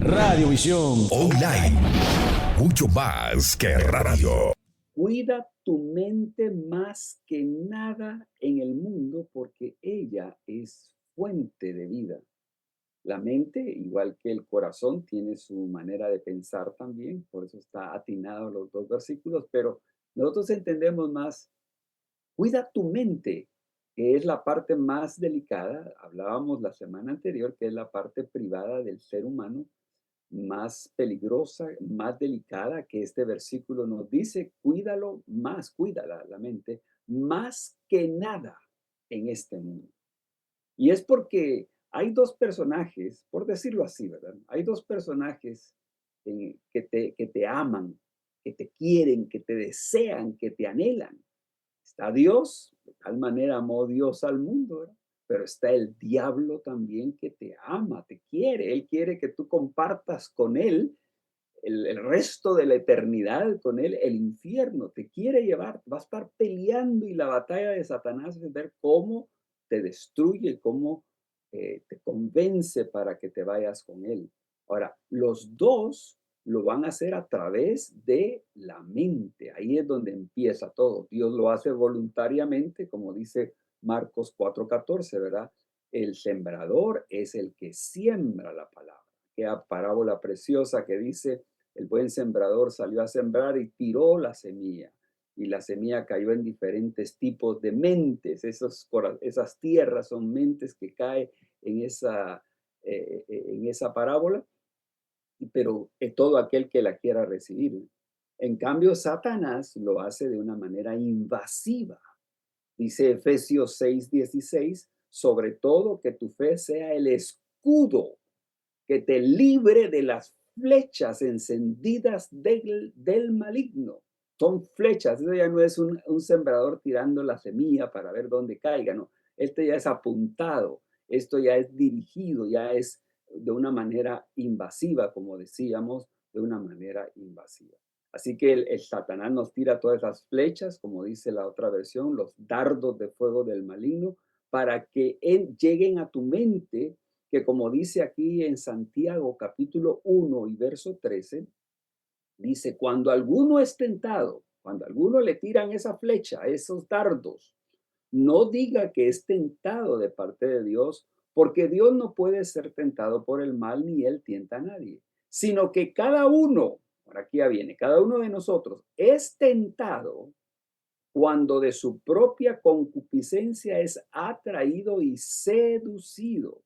Radiovisión Online. Mucho más que radio. Cuida tu mente más que nada en el mundo porque ella es fuente de vida. La mente, igual que el corazón, tiene su manera de pensar también, por eso está atinado los dos versículos, pero nosotros entendemos más, cuida tu mente, que es la parte más delicada. Hablábamos la semana anterior, que es la parte privada del ser humano, más peligrosa, más delicada, que este versículo nos dice, cuídalo más, cuídala la mente, más que nada en este mundo. Y es porque hay dos personajes, por decirlo así, ¿verdad? Hay dos personajes que te aman, que te quieren, que te desean, que te anhelan. Está Dios, de tal manera amó Dios al mundo, ¿verdad? Pero está el diablo también que te ama, te quiere. Él quiere que tú compartas con él el resto de la eternidad, con él el infierno. Te quiere llevar, va a estar peleando y la batalla de Satanás es ver cómo te destruye, cómo te convence para que te vayas con él. Ahora, los dos lo van a hacer a través de la mente. Ahí es donde empieza todo. Dios lo hace voluntariamente, como dice Marcos 4:14, ¿verdad? El sembrador es el que siembra la palabra. Qué parábola preciosa que dice, el buen sembrador salió a sembrar y tiró la semilla. Y la semilla cayó en diferentes tipos de mentes. Esas tierras son mentes que caen en esa parábola, pero todo aquel que la quiera recibir. En cambio, Satanás lo hace de una manera invasiva. Dice Efesios 6:16, sobre todo que tu fe sea el escudo que te libre de las flechas encendidas del maligno. Son flechas, eso ya no es un sembrador tirando la semilla para ver dónde caiga, no. Este ya es apuntado, esto ya es dirigido, ya es de una manera invasiva, como decíamos, de una manera invasiva. Así que el Satanás nos tira todas esas flechas, como dice la otra versión, los dardos de fuego del maligno, para que lleguen a tu mente, que como dice aquí en Santiago capítulo 1 y verso 13, dice, cuando alguno es tentado, cuando a alguno le tiran esa flecha, esos dardos, no diga que es tentado de parte de Dios, porque Dios no puede ser tentado por el mal ni él tienta a nadie, sino que cada uno, por aquí ya viene, cada uno de nosotros es tentado cuando de su propia concupiscencia es atraído y seducido.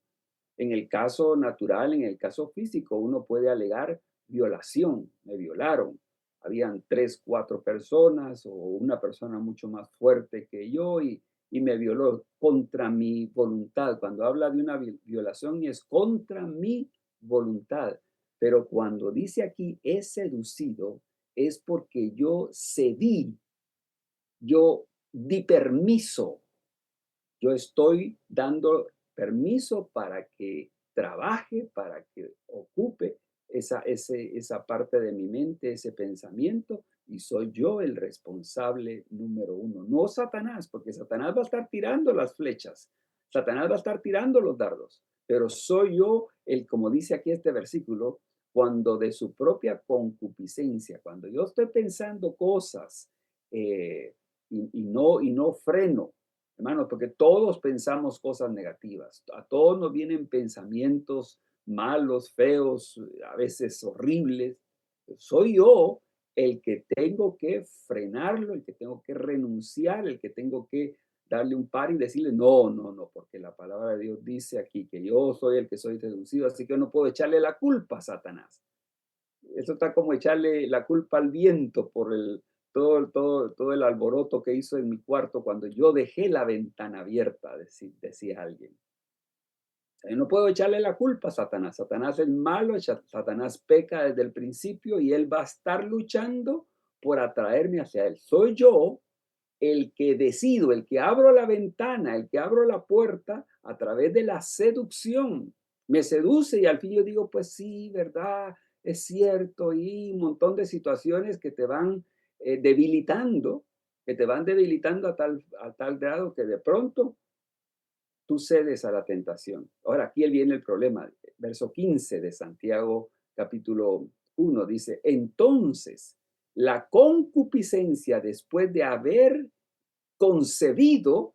En el caso natural, en el caso físico, uno puede alegar violación, me violaron. Habían 3, 4 personas o una persona mucho más fuerte que yo y me violó contra mi voluntad. Cuando habla de una violación es contra mi voluntad. Pero cuando dice aquí es seducido, es porque yo cedí, yo di permiso, yo estoy dando permiso para que trabaje, para que ocupe esa parte de mi mente, ese pensamiento, y soy yo el responsable número uno, no Satanás, porque Satanás va a estar tirando las flechas, Satanás va a estar tirando los dardos, pero soy yo como dice aquí este versículo, cuando de su propia concupiscencia, cuando yo estoy pensando cosas y no freno. Hermano, porque todos pensamos cosas negativas, a todos nos vienen pensamientos malos, feos, a veces horribles. Soy yo el que tengo que frenarlo, el que tengo que renunciar, el que tengo que darle un par y decirle, no, no, no, porque la palabra de Dios dice aquí que yo soy el que soy seducido, así que no puedo echarle la culpa a Satanás. Eso está como echarle la culpa al viento por todo el alboroto que hizo en mi cuarto cuando yo dejé la ventana abierta, decía alguien. Yo no puedo echarle la culpa a Satanás. Satanás es malo, Satanás peca desde el principio y él va a estar luchando por atraerme hacia él. Soy yo el que decido, el que abro la ventana, el que abro la puerta a través de la seducción. Me seduce y al fin yo digo, pues sí, verdad, es cierto, y un montón de situaciones que te van debilitando, que te van debilitando a tal grado que de pronto tú cedes a la tentación. Ahora, aquí viene el problema. Verso 15 de Santiago capítulo 1, dice, entonces la concupiscencia después de haber concebido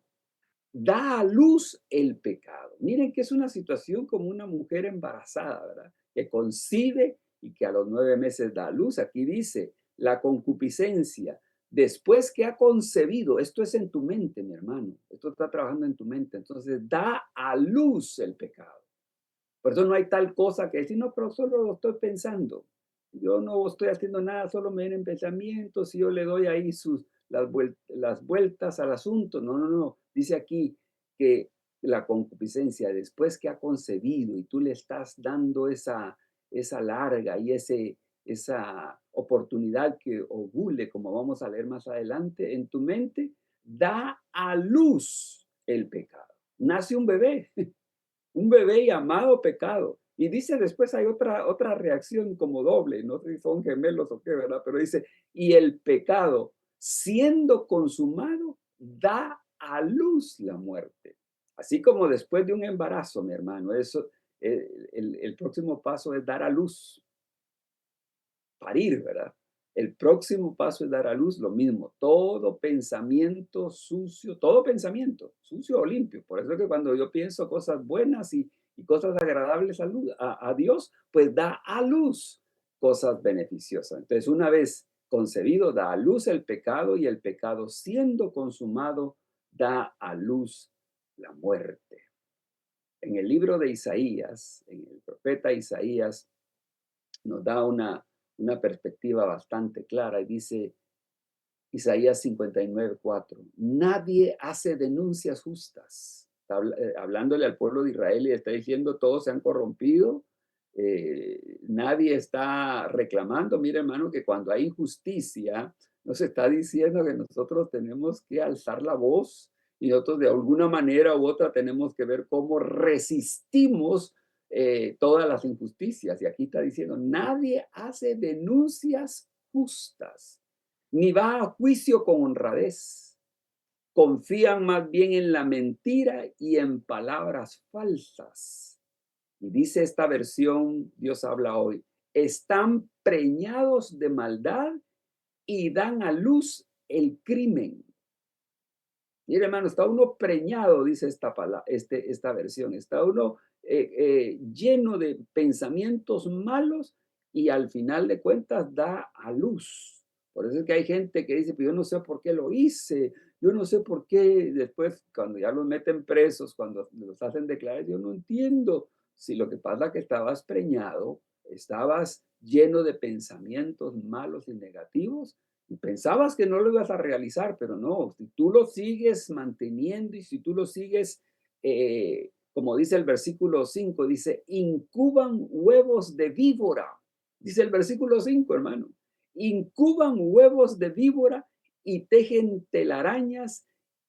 da a luz el pecado. Miren que es una situación como una mujer embarazada, ¿verdad? Que concibe y que a los 9 meses da a luz. Aquí dice, la concupiscencia, después que ha concebido, esto es en tu mente, mi hermano, esto está trabajando en tu mente, entonces da a luz el pecado. Por eso no hay tal cosa que decir, no, pero solo lo estoy pensando. Yo no estoy haciendo nada, solo me vienen pensamientos y yo le doy ahí las vueltas al asunto. No, no, no. Dice aquí que la concupiscencia, después que ha concebido y tú le estás dando esa larga y esa oportunidad que ovule, como vamos a leer más adelante, en tu mente, da a luz el pecado. Nace un bebé llamado pecado. Y dice después hay otra reacción como doble, no sé si son gemelos o qué, ¿verdad? Pero dice, y el pecado, siendo consumado, da a luz la muerte. Así como después de un embarazo, mi hermano, eso, el próximo paso es dar a luz, parir, ¿verdad? El próximo paso es dar a luz lo mismo, todo pensamiento sucio, todo pensamiento sucio o limpio. Por eso es que cuando yo pienso cosas buenas y cosas agradables a Dios, pues da a luz cosas beneficiosas. Entonces, una vez concebido, da a luz el pecado y el pecado siendo consumado, da a luz la muerte. En el libro de Isaías, en el profeta Isaías, nos da una perspectiva bastante clara y dice Isaías 59:4, nadie hace denuncias justas. Está hablándole al pueblo de Israel y está diciendo todos se han corrompido, nadie está reclamando. Mira, hermano, que cuando hay injusticia, nos está diciendo que nosotros tenemos que alzar la voz y nosotros de alguna manera u otra tenemos que ver cómo resistimos todas las injusticias. Y aquí está diciendo, nadie hace denuncias justas, ni va a juicio con honradez. Confían más bien en la mentira y en palabras falsas. Y dice esta versión, Dios habla hoy, están preñados de maldad y dan a luz el crimen. Mire, hermano, está uno preñado, dice esta versión, está uno lleno de pensamientos malos y al final de cuentas da a luz. Por eso es que hay gente que dice, pues yo no sé por qué lo hice, yo no sé por qué después, cuando ya los meten presos, cuando los hacen declarar, yo no entiendo si lo que pasa es que estabas preñado, estabas lleno de pensamientos malos y negativos, y pensabas que no lo ibas a realizar, pero no, si tú lo sigues manteniendo y si tú lo sigues, como dice el versículo 5, dice, incuban huevos de víbora. Dice el versículo 5, hermano, incuban huevos de víbora y tejen telarañas.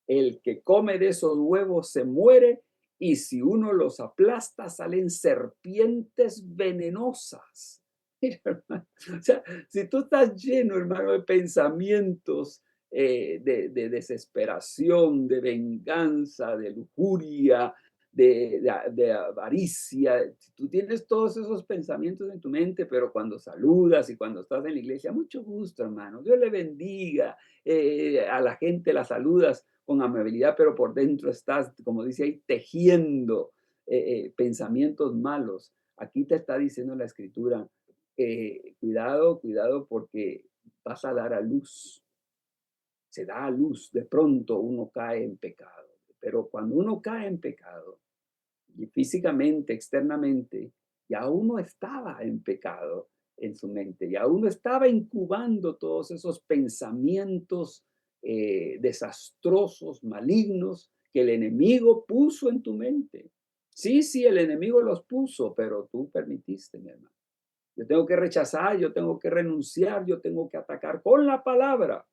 El que come de esos huevos se muere y si uno los aplasta salen serpientes venenosas. Mira, hermano, o sea, si tú estás lleno, hermano, de pensamientos de desesperación, de venganza, de lujuria, de avaricia, si tú tienes todos esos pensamientos en tu mente, pero cuando saludas y cuando estás en la iglesia, mucho gusto, hermano, Dios le bendiga, a la gente la saludas con amabilidad, pero por dentro estás, como dice ahí, tejiendo pensamientos malos. Aquí te está diciendo la escritura, cuidado, cuidado, porque vas a dar a luz. Se da a luz, de pronto uno cae en pecado. Pero cuando uno cae en pecado, y físicamente, externamente, ya uno estaba en pecado en su mente, ya uno estaba incubando todos esos pensamientos desastrosos, malignos, que el enemigo puso en tu mente. Sí, sí, el enemigo los puso, pero tú permitiste, mi hermano. Yo tengo que rechazar, yo tengo que renunciar, yo tengo que atacar con la palabra.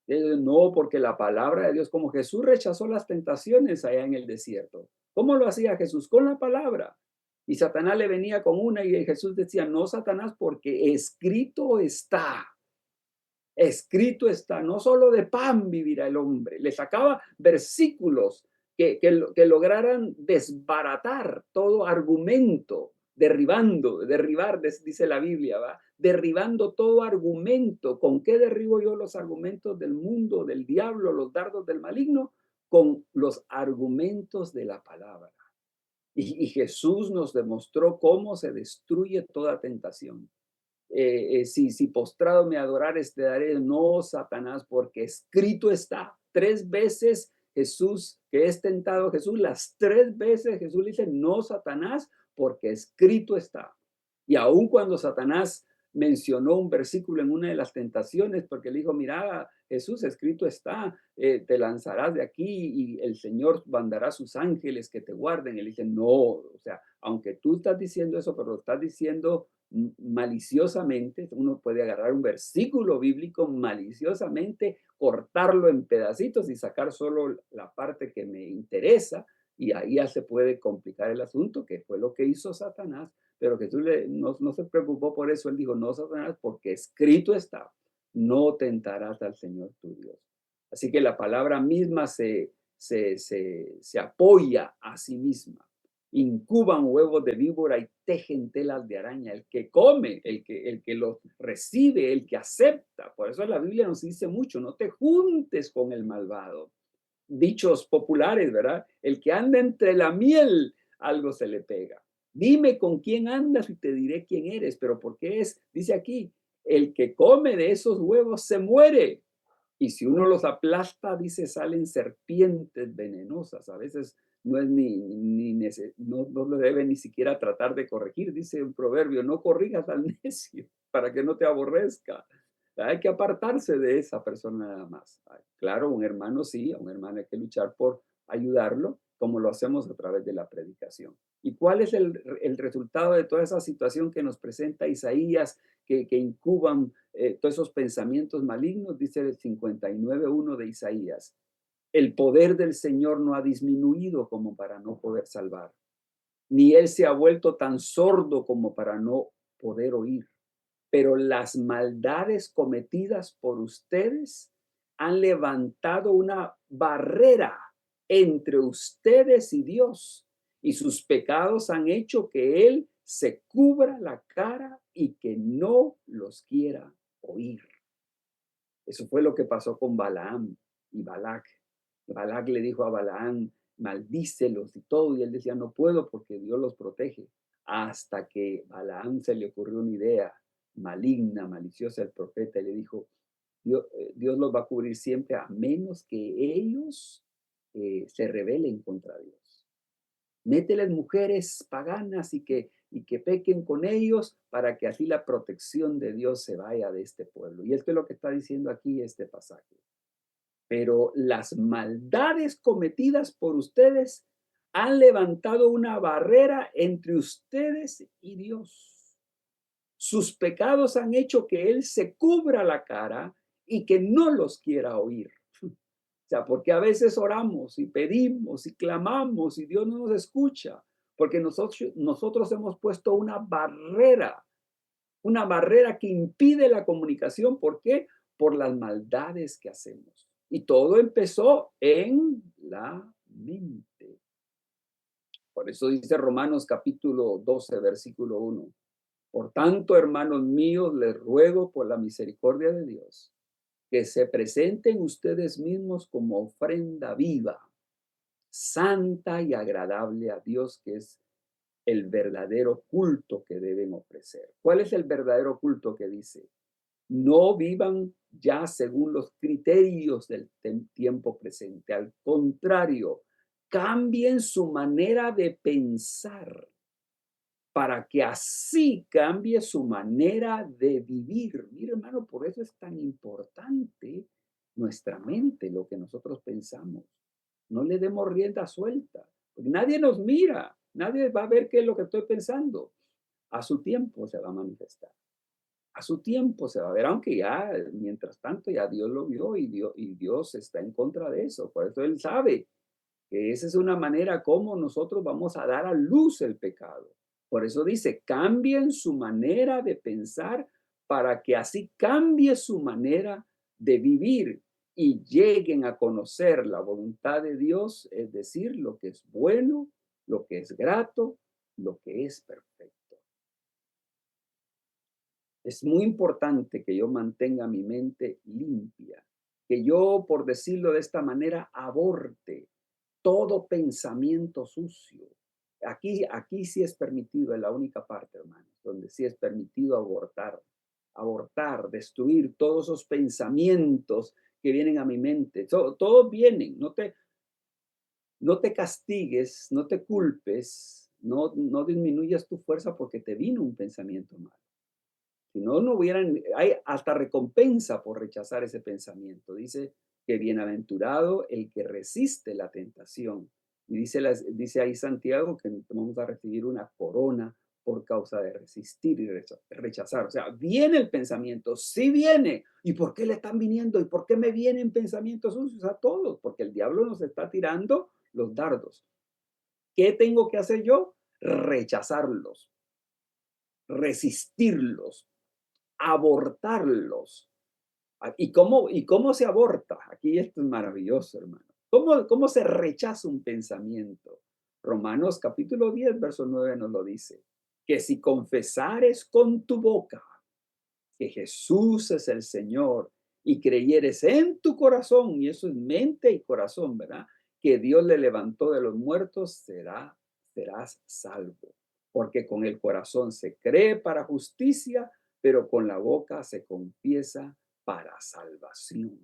No, porque la palabra de Dios, como Jesús rechazó las tentaciones allá en el desierto. ¿Cómo lo hacía Jesús? Con la palabra. Y Satanás le venía con una y Jesús decía, no, Satanás, porque escrito está, no solo de pan vivirá el hombre. Le sacaba versículos que lograran desbaratar todo argumento dice la Biblia, ¿va? Derribando todo argumento. ¿Con qué derribo yo los argumentos del mundo, del diablo, los dardos del maligno? Con los argumentos de la palabra. Y Jesús nos demostró cómo se destruye toda tentación. Si postrado me adorares, te daré, no, Satanás, porque escrito está. 3 veces Jesús, que es tentado Jesús, las 3 veces Jesús le dice, no, Satanás, porque escrito está. Y aun cuando Satanás mencionó un versículo en una de las tentaciones, porque le dijo, mira, Jesús, escrito está, te lanzarás de aquí y el Señor mandará sus ángeles que te guarden. Él dice, no, o sea, aunque tú estás diciendo eso, pero lo estás diciendo maliciosamente. Uno puede agarrar un versículo bíblico maliciosamente, cortarlo en pedacitos y sacar solo la parte que me interesa, y ahí ya se puede complicar el asunto, que fue lo que hizo Satanás. Pero Jesús no se preocupó por eso. Él dijo, no, Satanás, porque escrito está, no tentarás al Señor tu Dios. Así que la palabra misma se apoya a sí misma. Incuban huevos de víbora y tejen telas de araña. El que come, el que los recibe, el que acepta. Por eso la Biblia nos dice mucho, no te juntes con el malvado. Dichos populares, ¿verdad? El que anda entre la miel, algo se le pega. Dime con quién andas y te diré quién eres. Pero ¿por qué es? Dice aquí, el que come de esos huevos se muere. Y si uno los aplasta, dice, salen serpientes venenosas. A veces no es no lo debe ni siquiera tratar de corregir. Dice un proverbio, no corrijas al necio para que no te aborrezca. Hay que apartarse de esa persona nada más. Claro, un hermano sí, a un hermano hay que luchar por ayudarlo, como lo hacemos a través de la predicación. ¿Y cuál es el resultado de toda esa situación que nos presenta Isaías, que incuban todos esos pensamientos malignos? Dice el 59:1 de Isaías, el poder del Señor no ha disminuido como para no poder salvar, ni Él se ha vuelto tan sordo como para no poder oír. Pero las maldades cometidas por ustedes han levantado una barrera entre ustedes y Dios, y sus pecados han hecho que Él se cubra la cara y que no los quiera oír. Eso fue lo que pasó con Balaam y Balac. Balac le dijo a Balaam, maldícelos y todo, y él decía, no puedo porque Dios los protege. Hasta que Balaam se le ocurrió una idea maligna, maliciosa al profeta, y le dijo, Dios los va a cubrir siempre a menos que ellos se rebelen contra Dios. Mételes mujeres paganas y que pequen con ellos para que así la protección de Dios se vaya de este pueblo. Y esto es lo que está diciendo aquí este pasaje. Pero las maldades cometidas por ustedes han levantado una barrera entre ustedes y Dios. Sus pecados han hecho que Él se cubra la cara y que no los quiera oír. O sea, porque a veces oramos y pedimos y clamamos y Dios no nos escucha, porque nosotros hemos puesto una barrera que impide la comunicación. ¿Por qué? Por las maldades que hacemos. Y todo empezó en la mente. Por eso dice Romanos capítulo 12, versículo 1. Por tanto, hermanos míos, les ruego por la misericordia de Dios, que se presenten ustedes mismos como ofrenda viva, santa y agradable a Dios, que es el verdadero culto que deben ofrecer. ¿Cuál es el verdadero culto que dice? No vivan ya según los criterios del tiempo presente. Al contrario, cambien su manera de pensar para que así cambie su manera de vivir. Mira, hermano, por eso es tan importante nuestra mente, lo que nosotros pensamos. No le demos rienda suelta, porque nadie nos mira, nadie va a ver qué es lo que estoy pensando. A su tiempo se va a manifestar. A su tiempo se va a ver, aunque ya, mientras tanto, ya Dios lo vio y Dios está en contra de eso. Por eso Él sabe que esa es una manera como nosotros vamos a dar a luz el pecado. Por eso dice, cambien su manera de pensar para que así cambie su manera de vivir y lleguen a conocer la voluntad de Dios, es decir, lo que es bueno, lo que es grato, lo que es perfecto. Es muy importante que yo mantenga mi mente limpia, que yo, por decirlo de esta manera, aborte todo pensamiento sucio. Aquí sí es permitido, es la única parte, hermanos, donde sí es permitido abortar, destruir todos esos pensamientos que vienen a mi mente. Todos vienen, no te castigues, no te culpes, no disminuyas tu fuerza porque te vino un pensamiento malo. Si no, no hubieran, hay hasta recompensa por rechazar ese pensamiento. Dice que bienaventurado el que resiste la tentación. Y dice ahí Santiago que vamos a recibir una corona por causa de resistir y rechazar. O sea, viene el pensamiento, sí viene. ¿Y por qué le están viniendo? ¿Y por qué me vienen pensamientos sucios a todos? Porque el diablo nos está tirando los dardos. ¿Qué tengo que hacer yo? Rechazarlos, resistirlos, abortarlos. ¿Y cómo se aborta? Aquí esto es maravilloso, hermano. ¿Cómo se rechaza un pensamiento? Romanos capítulo 10 verso 9 nos lo dice, que si confesares con tu boca que Jesús es el Señor y creyeres en tu corazón, y eso es mente y corazón, ¿verdad? Que Dios le levantó de los muertos, serás salvo. Porque con el corazón se cree para justicia, pero con la boca se confiesa para salvación.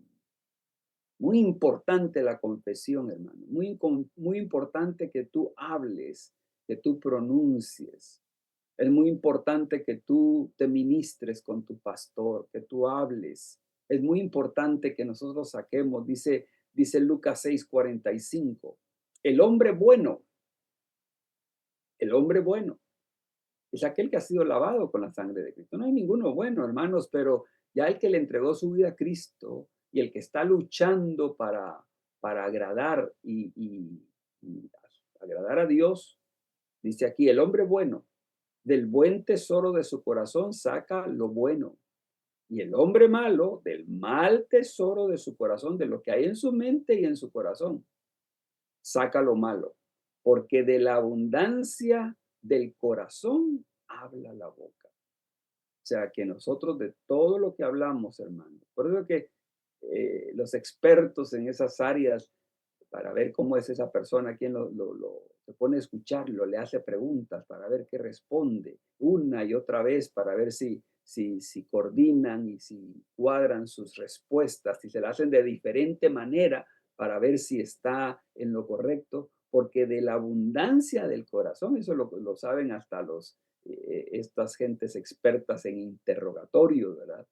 Muy importante la confesión, hermano. Muy importante que tú hables, que tú pronuncies. Es muy importante que tú te ministres con tu pastor, que tú hables. Es muy importante que nosotros saquemos, dice Lucas 6:45, el hombre bueno, el hombre bueno, es aquel que ha sido lavado con la sangre de Cristo. No hay ninguno bueno, hermanos, pero ya el que le entregó su vida a Cristo y el que está luchando para agradar y agradar a Dios, dice aquí, el hombre bueno, del buen tesoro de su corazón saca lo bueno. Y el hombre malo, del mal tesoro de su corazón, de lo que hay en su mente y en su corazón, saca lo malo. Porque de la abundancia del corazón habla la boca. O sea, que nosotros de todo lo que hablamos, hermano. Por eso que los expertos en esas áreas, para ver cómo es esa persona, quien se pone a escucharlo, le hace preguntas para ver qué responde una y otra vez, para ver si coordinan y si cuadran sus respuestas, si se la hacen de diferente manera para ver si está en lo correcto, porque de la abundancia del corazón, eso lo saben hasta estas gentes expertas en interrogatorio, ¿verdad?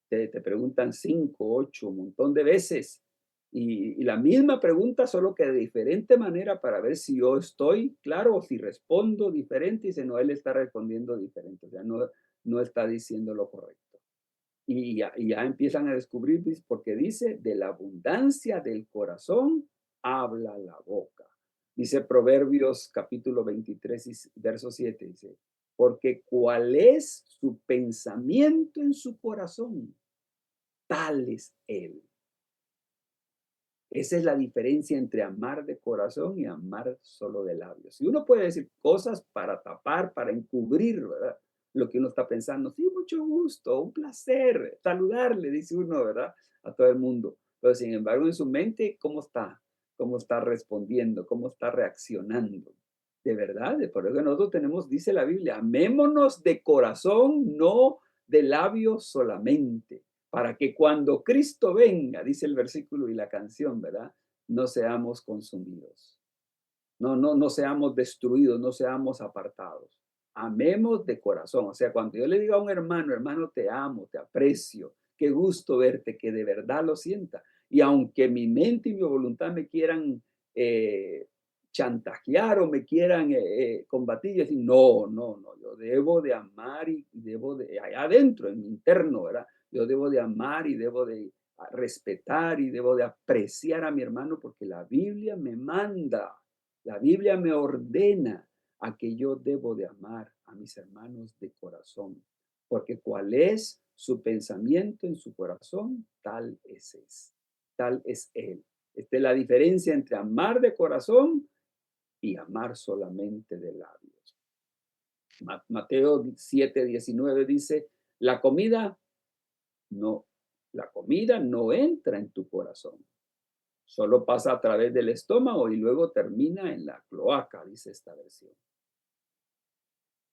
Te preguntan 5, 8, un montón de veces. Y la misma pregunta, solo que de diferente manera para ver si yo estoy claro o si respondo diferente. Y dice, no, él está respondiendo diferente, o sea, no está diciendo lo correcto. Y ya empiezan a descubrir, porque dice, de la abundancia del corazón habla la boca. Dice Proverbios capítulo 23, verso 7, dice, porque cuál es su pensamiento en su corazón, tal es él. Esa es la diferencia entre amar de corazón y amar solo de labios. Y uno puede decir cosas para tapar, para encubrir, ¿verdad? Lo que uno está pensando. Sí, mucho gusto, un placer, saludarle, dice uno, ¿verdad? A todo el mundo. Pero sin embargo, en su mente, ¿cómo está? ¿Cómo está respondiendo? ¿Cómo está reaccionando? De verdad, por eso nosotros tenemos, dice la Biblia, amémonos de corazón, no de labios solamente, para que cuando Cristo venga, dice el versículo y la canción, ¿verdad? No seamos consumidos, no seamos destruidos, no seamos apartados. Amemos de corazón, o sea, cuando yo le diga a un hermano, hermano, te amo, te aprecio, qué gusto verte, que de verdad lo sienta. Y aunque mi mente y mi voluntad me quieran chantajear o me quieran combatir, yo decir, no, yo debo de amar y debo de, allá adentro, en mi interno, ¿verdad? Yo debo de amar y debo de respetar y debo de apreciar a mi hermano porque la Biblia me manda, la Biblia me ordena a que yo debo de amar a mis hermanos de corazón, porque cuál es su pensamiento en su corazón, tal es él. Esta es la diferencia entre amar de corazón y amar solamente de labios. Mateo 7:19 dice, La comida no, la comida no entra en tu corazón. Solo pasa a través del estómago y luego termina en la cloaca, dice esta versión.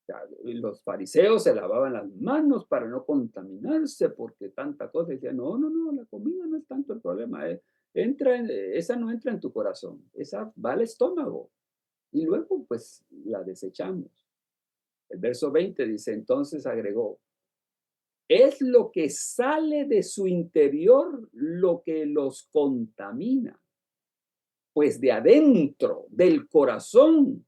Sea, los fariseos se lavaban las manos para no contaminarse, porque tanta cosa. Decían, no, no, no, la comida no es tanto el problema. Esa no entra en tu corazón, esa va al estómago. Y luego, pues, la desechamos. El verso 20 dice, entonces agregó, es lo que sale de su interior lo que los contamina. Pues de adentro del corazón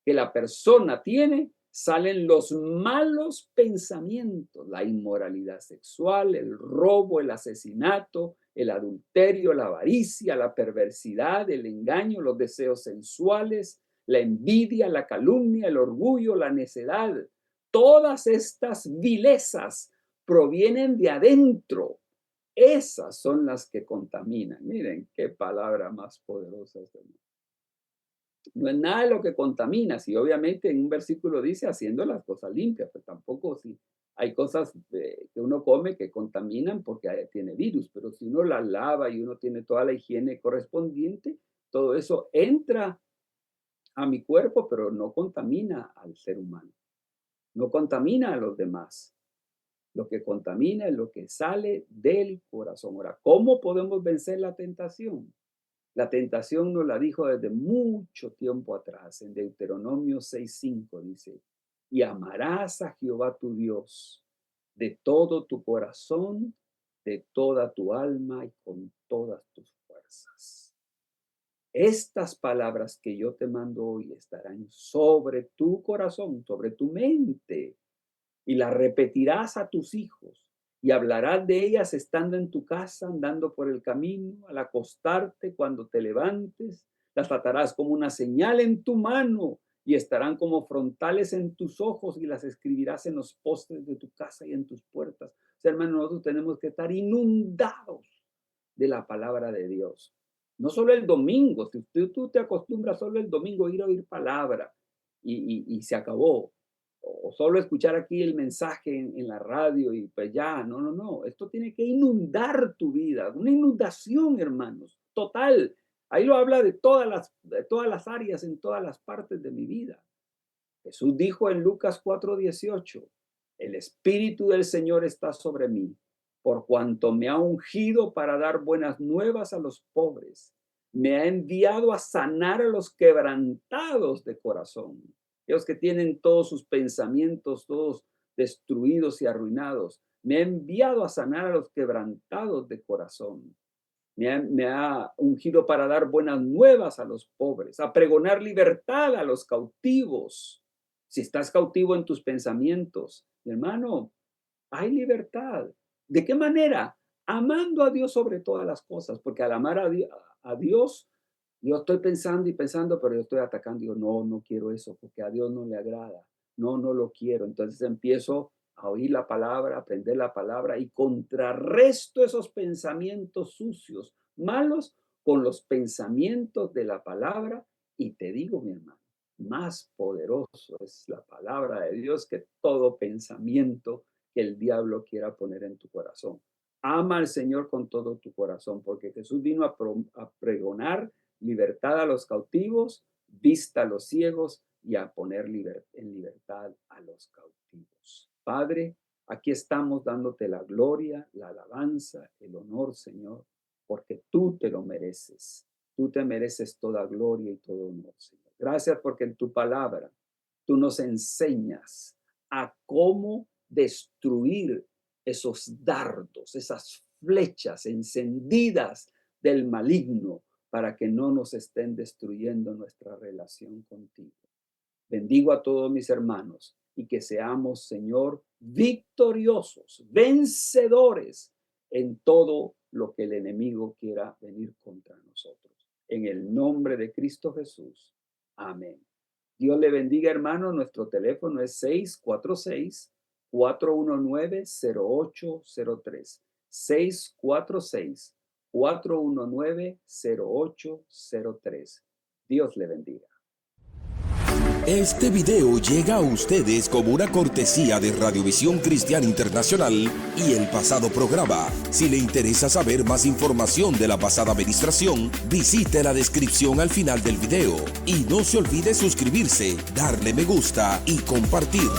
que la persona tiene, salen los malos pensamientos, la inmoralidad sexual, el robo, el asesinato, el adulterio, la avaricia, la perversidad, el engaño, los deseos sensuales, la envidia, la calumnia, el orgullo, la necedad. Todas estas vilezas provienen de adentro. Esas son las que contaminan. Miren qué palabra más poderosa es. No es nada de lo que contamina, si obviamente en un versículo dice haciendo las cosas limpias, pero tampoco si hay cosas que uno come que contaminan porque tiene virus, pero si uno las lava y uno tiene toda la higiene correspondiente, todo eso entra a mi cuerpo, pero no contamina al ser humano, no contamina a los demás. Lo que contamina es lo que sale del corazón. Ahora, ¿cómo podemos vencer la tentación? La tentación nos la dijo desde mucho tiempo atrás. En Deuteronomio 6:5 dice, y amarás a Jehová tu Dios de todo tu corazón, de toda tu alma y con todas tus fuerzas. Estas palabras que yo te mando hoy estarán sobre tu corazón, sobre tu mente, y las repetirás a tus hijos y hablarás de ellas estando en tu casa, andando por el camino, al acostarte, cuando te levantes. Las tratarás como una señal en tu mano y estarán como frontales en tus ojos y las escribirás en los postes de tu casa y en tus puertas. O sea, hermano, nosotros tenemos que estar inundados de la palabra de Dios. No solo el domingo, si tú te acostumbras solo el domingo a ir a oír palabra y se acabó, o solo escuchar aquí el mensaje en la radio y pues ya, no, no, no, esto tiene que inundar tu vida, una inundación, hermanos, total. Ahí lo habla de todas las áreas, en todas las partes de mi vida. Jesús dijo en Lucas 4:18, el Espíritu del Señor está sobre mí, por cuanto me ha ungido para dar buenas nuevas a los pobres. Me ha enviado a sanar a los quebrantados de corazón, los que tienen todos sus pensamientos, todos destruidos y arruinados. Me ha enviado a sanar a los quebrantados de corazón. Me ha ungido para dar buenas nuevas a los pobres, a pregonar libertad a los cautivos. Si estás cautivo en tus pensamientos, mi hermano, hay libertad. ¿De qué manera? Amando a Dios sobre todas las cosas, porque al amar a Dios, yo estoy pensando y pensando, pero yo estoy atacando. Digo, no, no quiero eso, porque a Dios no le agrada. No, no lo quiero. Entonces empiezo a oír la palabra, a aprender la palabra y contrarresto esos pensamientos sucios, malos, con los pensamientos de la palabra. Y te digo, mi hermano, más poderoso es la palabra de Dios que todo pensamiento que el diablo quiera poner en tu corazón. Ama al Señor con todo tu corazón, porque Jesús vino a pregonar libertad a los cautivos, vista a los ciegos y a poner en libertad a los cautivos. Padre, aquí estamos dándote la gloria, la alabanza, el honor, Señor, porque tú te lo mereces. Tú te mereces toda gloria y todo honor, Señor. Gracias porque en tu palabra tú nos enseñas a cómo destruir esos dardos, esas flechas encendidas del maligno para que no nos estén destruyendo nuestra relación contigo. Bendigo a todos mis hermanos y que seamos, Señor, victoriosos, vencedores en todo lo que el enemigo quiera venir contra nosotros. En el nombre de Cristo Jesús. Amén. Dios le bendiga, hermano. Nuestro teléfono es 646-419-0803. 646-419-0803. Dios le bendiga. Este video llega a ustedes como una cortesía de Radiovisión Cristiana Internacional y el pasado programa. Si le interesa saber más información de la pasada administración, visite la descripción al final del video. Y no se olvide suscribirse, darle me gusta y compartir.